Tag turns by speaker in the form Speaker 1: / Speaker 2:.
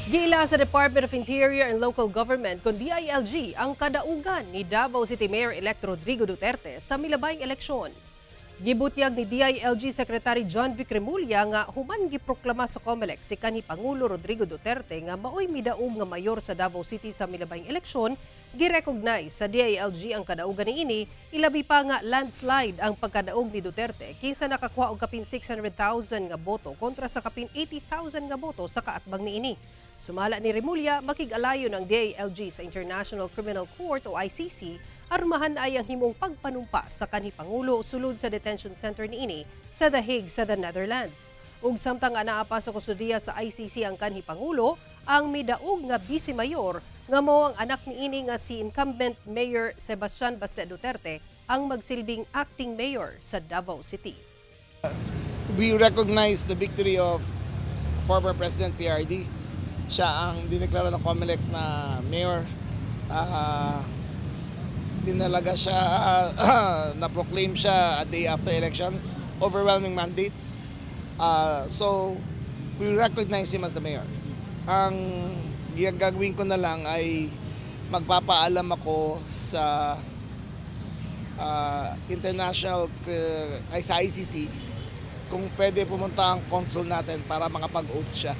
Speaker 1: Giila sa Department of Interior and Local Government kung DILG ang kadaugan ni Davao City Mayor-elect Rodrigo Duterte sa milabayng eleksyon. Gibutyag ni DILG Secretary John Vic Remulla nga human giproklama sa COMELEC si kanhi Pangulo Rodrigo Duterte nga maoy midaog nga mayor sa Davao City sa milabayng eleksyon, girecognize sa DILG ang kadaugan niini, ilabi pa nga landslide ang pagkadaog ni Duterte kaysa nakakuha og kapin 600,000 nga boto kontra sa kapin 80,000 nga boto sa kaatbang niini. Sumala ni Remulla, makig-alayon ang DILG sa International Criminal Court o ICC, armahan ay ang himong pagpanumpa sa kanhi Pangulo sulod sa detention center niini sa The Hague sa the Netherlands. Ug samtang anaa pa sa kustudiya sa ICC ang kanhi Pangulo, ang midaog nga vice mayor nga mao ang anak niini nga si incumbent Mayor Sebastian Baste Duterte ang magsilbing acting mayor sa Davao City.
Speaker 2: We recognize the victory of former President FPRRD. Siya ang dineklara ng COMELEC na mayor. Dinalaga siya, na-proclaim siya a day after elections. Overwhelming mandate. So, we recognize him as the mayor. Ang gagawin ko na lang ay magpapaalam ako sa sa ICC kung pwede pumunta ang consul natin para makapag-oath siya.